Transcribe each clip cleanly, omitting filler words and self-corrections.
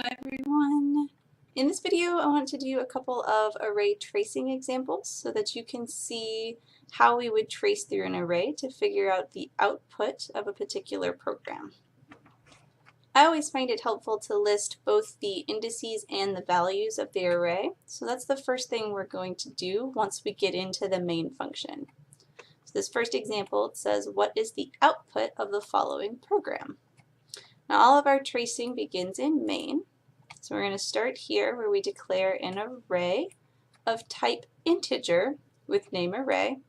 everyone. In this video, I want to do a couple of array tracing examples so that you can see how we would trace through an array to figure out the output of a particular program. I always find it helpful to list both the indices and the values of the array, so that's the first thing we're going to do once we get into the main function. So this first example, it says, what is the output of the following program? Now all of our tracing begins in main, so we're going to start here where we declare an array of type integer with name array.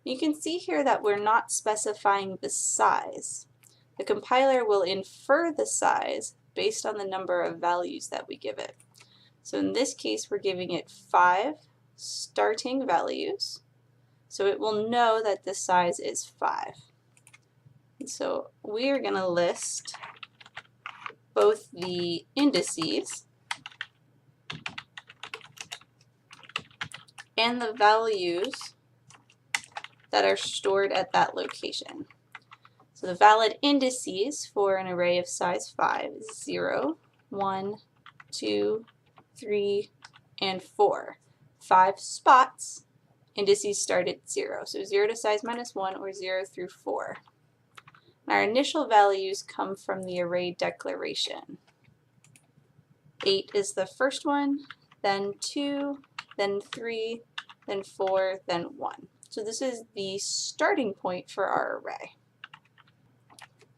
You can see here that we're not specifying the size. The compiler will infer the size based on the number of values that we give it. So in this case, we're giving it 5 starting values, so it will know that the size is 5. And so we are going to list both the indices and the values that are stored at that location. So the valid indices for an array of size 5 is 0, 1, 2, 3, and 4. 5 spots, indices start at 0. So 0 to size minus 1 or 0 through 4. Our initial values come from the array declaration. 8 is the first one, then 2, then 3, then 4, then 1. So this is the starting point for our array.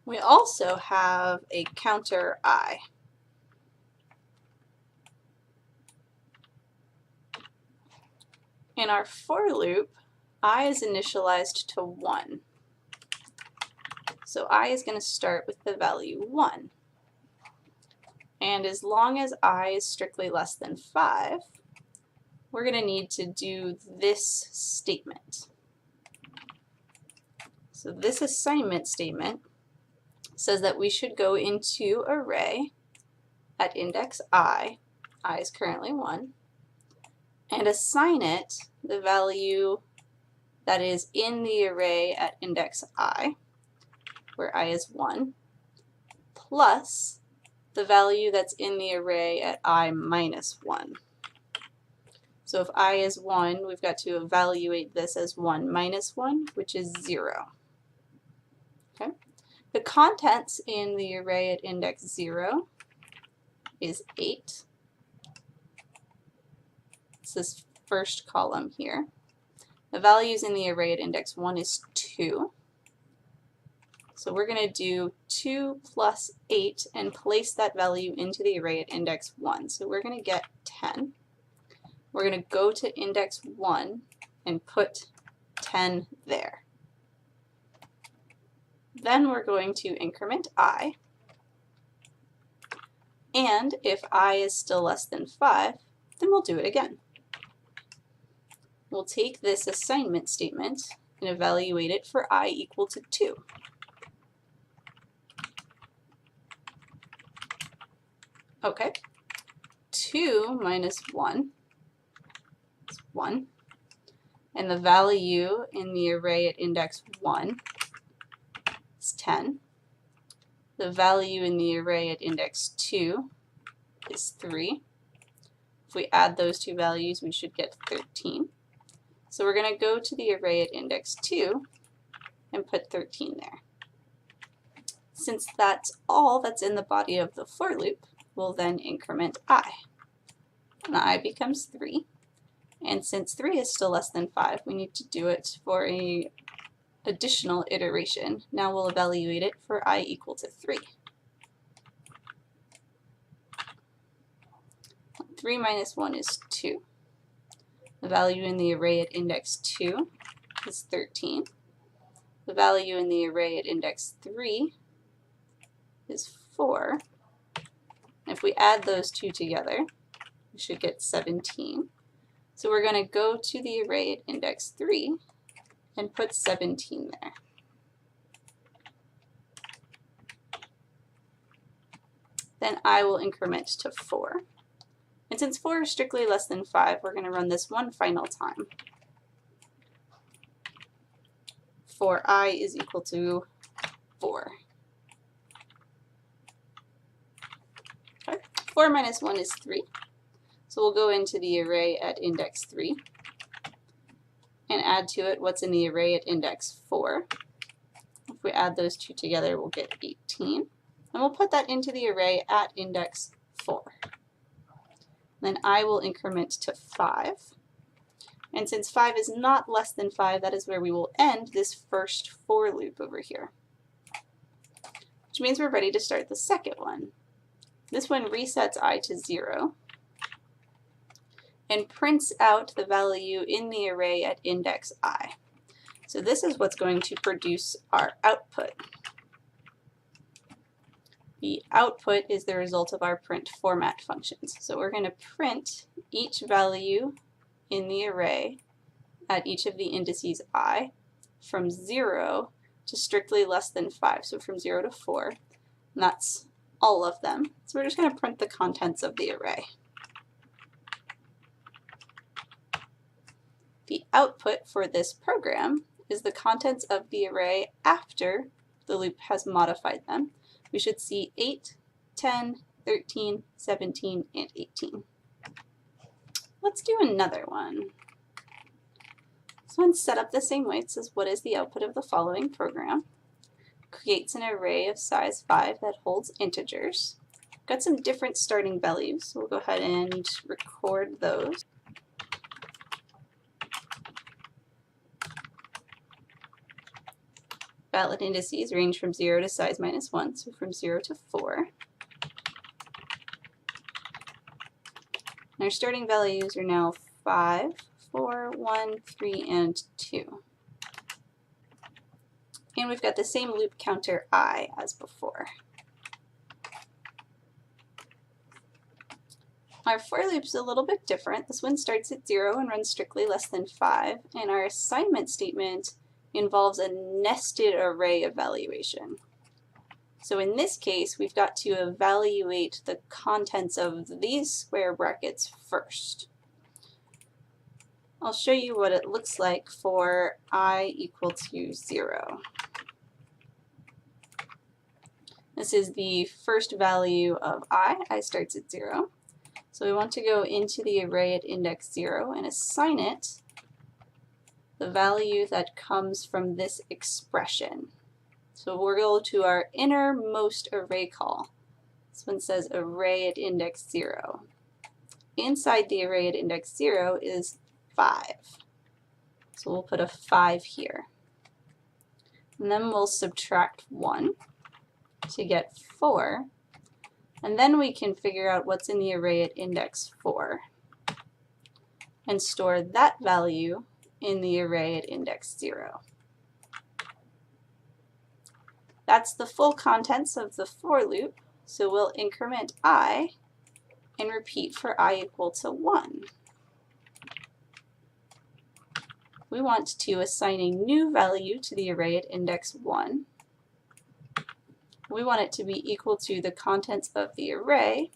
We also have a counter I. In our for loop, I is initialized to 1. So I is going to start with the value 1. And as long as I is strictly less than 5, we're going to need to do this statement. So this assignment statement says that we should go into array at index I is currently 1, and assign it the value that is in the array at index I, where I is 1, plus the value that's in the array at I minus 1. So if I is 1, we've got to evaluate this as 1 minus 1, which is 0. Okay? The contents in the array at index 0 is 8. It's this first column here. The values in the array at index 1 is 2. So we're going to do 2 plus 8 and place that value into the array at index 1. So we're going to get 10. We're going to go to index 1 and put 10 there. Then we're going to increment I. And if I is still less than 5, then we'll do it again. We'll take this assignment statement and evaluate it for I equal to 2. Okay, 2 minus 1 is 1, and the value in the array at index 1 is 10. The value in the array at index 2 is 3. If we add those two values, we should get 13. So we're going to go to the array at index 2 and put 13 there. Since that's all that's in the body of the for loop, we'll then increment I. And I becomes 3. And since 3 is still less than 5, we need to do it for an additional iteration. Now we'll evaluate it for I equal to 3. 3 minus 1 is 2. The value in the array at index 2 is 13. The value in the array at index 3 is 4. And if we add those two together, we should get 17. So we're going to go to the array at index 3 and put 17 there. Then I will increment to 4. And since 4 is strictly less than 5, we're going to run this one final time. For I is equal to 4. 4 minus 1 is 3. So we'll go into the array at index 3 and add to it what's in the array at index 4. If we add those two together, we'll get 18. And we'll put that into the array at index 4. Then I will increment to 5. And since 5 is not less than 5, that is where we will end this first for loop over here. Which means we're ready to start the second one. This one resets I to 0 and prints out the value in the array at index I. So this is what's going to produce our output. The output is the result of our print format functions. So we're going to print each value in the array at each of the indices I from 0 to strictly less than 5, so from 0 to 4, and that's all of them. So we're just going to print the contents of the array. The output for this program is the contents of the array after the loop has modified them. We should see 8, 10, 13, 17, and 18. Let's do another one. This one's set up the same way. It says, what is the output of the following program? Creates an array of size 5 that holds integers. Got some different starting values, so we'll go ahead and record those. Valid indices range from 0 to size minus 1, so from 0 to 4. And our starting values are now 5, 4, 1, 3, and 2. And we've got the same loop counter I as before. Our for loop is a little bit different. This one starts at 0 and runs strictly less than 5, and our assignment statement involves a nested array evaluation. So in this case, we've got to evaluate the contents of these square brackets first. I'll show you what it looks like for I equal to 0. This is the first value of I starts at 0. So we want to go into the array at index 0 and assign it the value that comes from this expression. So we'll go to our innermost array call. This one says array at index 0. Inside the array at index 0 is 5. So we'll put a 5 here. And then we'll subtract 1 to get 4. And then we can figure out what's in the array at index 4 and store that value in the array at index 0. That's the full contents of the for loop, so we'll increment I and repeat for I equal to 1. We want to assign a new value to the array at index 1. We want it to be equal to the contents of the array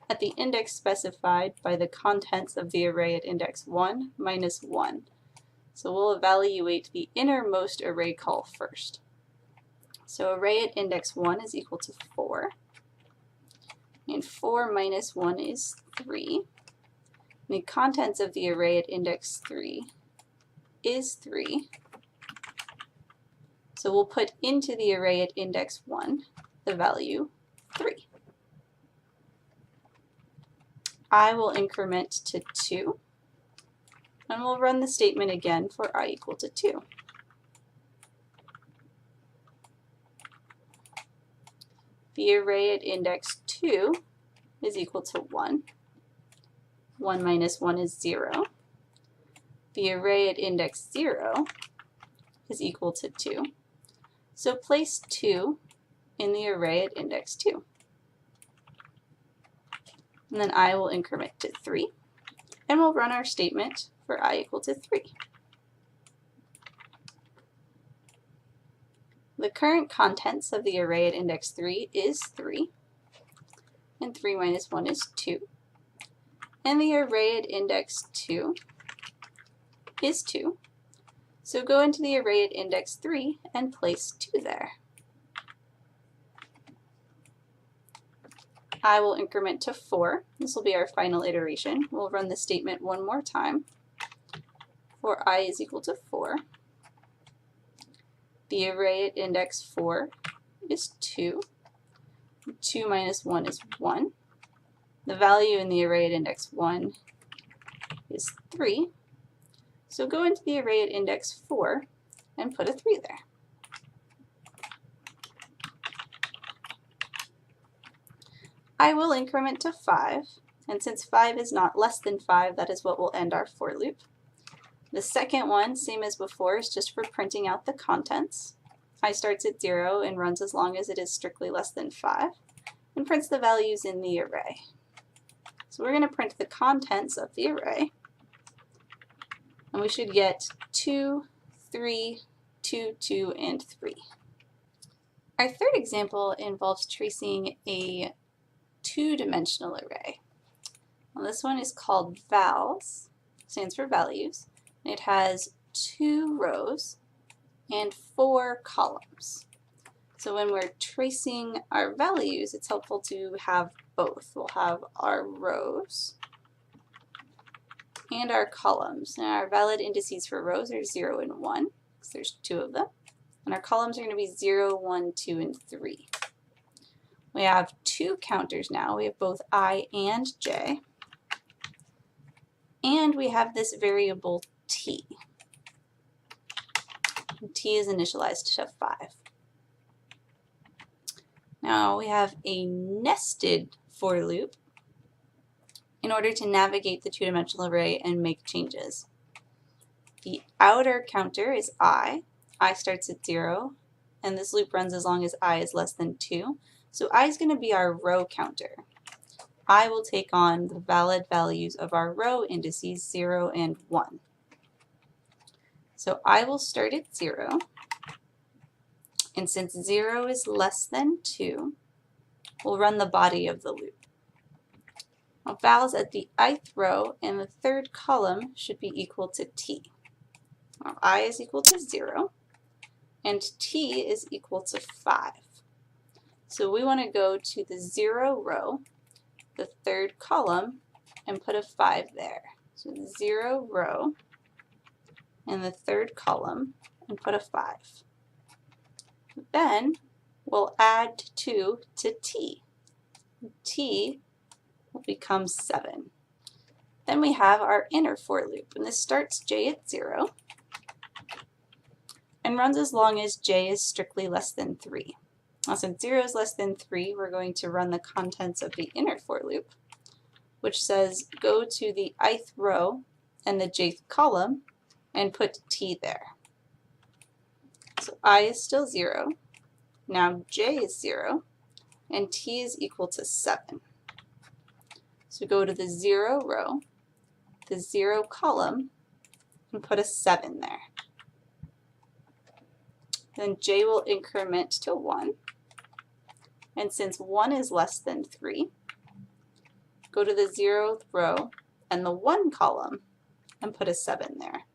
at the index specified by the contents of the array at index 1 minus 1. So we'll evaluate the innermost array call first. So array at index 1 is equal to 4. And 4 minus 1 is 3. And the contents of the array at index 3 is 3. So we'll put into the array at index 1 the value 3. I will increment to 2. And we'll run the statement again for I equal to 2. The array at index 2 is equal to 1. 1 minus 1 is 0. The array at index 0 is equal to 2. So place 2 in the array at index 2. And then I will increment to 3. And we'll run our statement for I equal to 3. The current contents of the array at index 3 is 3. And 3 minus 1 is 2. And the array at index 2 is 2. So go into the array at index 3 and place 2 there. I will increment to 4. This will be our final iteration. We'll run the statement one more time. For I is equal to 4. The array at index 4 is 2. 2 minus 1 is 1. The value in the array at index 1 is 3. So go into the array at index 4 and put a 3 there. I will increment to 5, and since 5 is not less than 5, that is what will end our for loop. The second one, same as before, is just for printing out the contents. I starts at 0 and runs as long as it is strictly less than 5, and prints the values in the array. So we're going to print the contents of the array, and we should get 2, 3, 2, 2, and 3. Our third example involves tracing a two-dimensional array. Well, this one is called vals, stands for values. It has 2 rows and 4 columns. So when we're tracing our values, it's helpful to have both. We'll have our rows and our columns. Now our valid indices for rows are 0 and 1, because there's 2 of them. And our columns are going to be 0, 1, 2, and 3. We have 2 counters now. We have both I and j. And we have this variable t. And t is initialized to 5. Now we have a nested for loop in order to navigate the two-dimensional array and make changes. The outer counter is I. I starts at 0, and this loop runs as long as I is less than 2. So I is going to be our row counter. I will take on the valid values of our row indices 0 and 1. So I will start at 0, and since 0 is less than 2, we'll run the body of the loop. Now vals at the ith row and the third column should be equal to t. Now I is equal to 0, and t is equal to 5. So we want to go to the 0 row, the third column, and put a 5 there. So the 0 row and the third column and put a 5. Then we'll add 2 to t. T will become 7. Then we have our inner for loop, and this starts j at 0 and runs as long as j is strictly less than 3. Now, since 0 is less than 3, we're going to run the contents of the inner for loop, which says go to the ith row and the jth column and put t there. So I is still 0, now j is 0, and t is equal to 7. So go to the 0 row, the 0 column, and put a 7 there. Then j will increment to 1. And since 1 is less than 3, go to the 0th row and the 1 column and put a 7 there.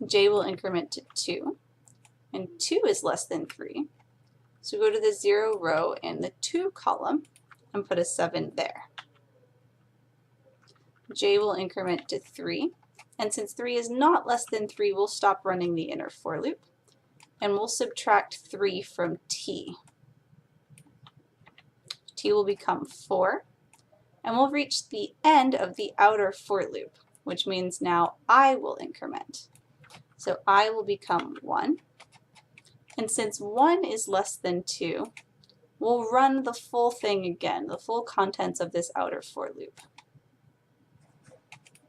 J will increment to 2, and 2 is less than 3, so go to the 0 row and the 2 column and put a 7 there. J will increment to 3, and since 3 is not less than 3, we'll stop running the inner for loop, and we'll subtract 3 from t. T will become 4, and we'll reach the end of the outer for loop, which means now I will increment. So I will become 1, and since 1 is less than 2, we'll run the full thing again, the full contents of this outer for loop.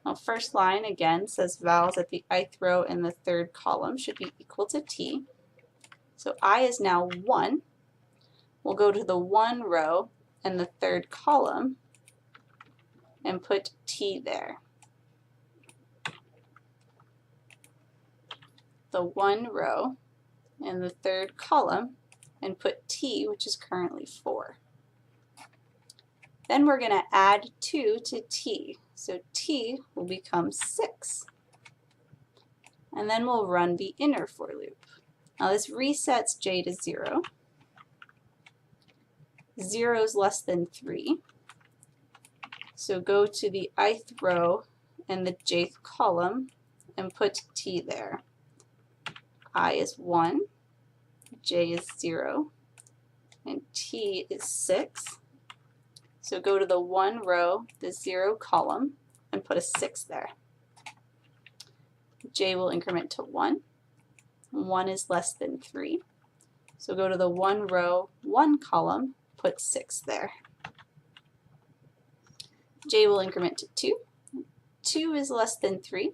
Now, first line again says vals at the ith row and the third column should be equal to t. So I is now 1. We'll go to the 1 row and the third column and put t there. The 1 row and the third column and put t, which is currently 4. Then we're going to add 2 to t. So t will become 6. And then we'll run the inner for loop. Now this resets j to 0. 0 is less than 3. So go to the ith row and the jth column and put t there. I is 1, j is 0, and t is 6. So go to the 1 row, the 0 column, and put a 6 there. J will increment to 1. 1 is less than 3. So go to the 1 row, 1 column, put 6 there. J will increment to 2. 2 is less than 3.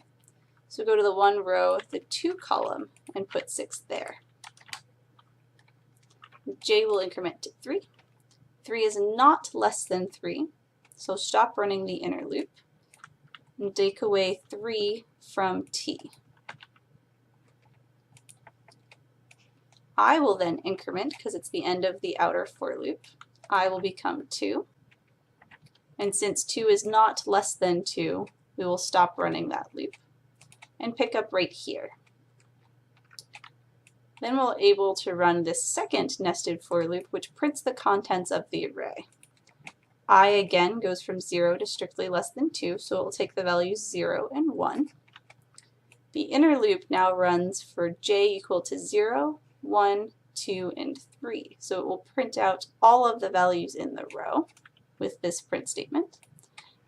So go to the 1 row, the 2 column, and put 6 there. J will increment to 3. 3 is not less than 3, so stop running the inner loop and take away 3 from t. I will then increment, because it's the end of the outer for loop. I will become 2. And since 2 is not less than 2, we will stop running that loop and pick up right here. Then we'll be able to run this second nested for loop, which prints the contents of the array. I again goes from 0 to strictly less than 2, so it will take the values 0 and 1. The inner loop now runs for j equal to 0, 1, 2, and 3. So it will print out all of the values in the row with this print statement,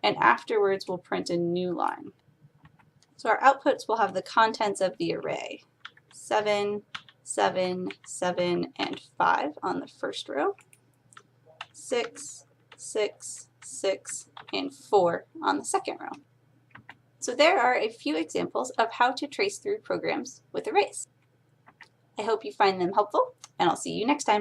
and afterwards we'll print a new line. So our outputs will have the contents of the array, 7, 7, 7, and 5 on the first row, 6, 6, 6, and 4 on the second row. So there are a few examples of how to trace through programs with arrays. I hope you find them helpful, and I'll see you next time.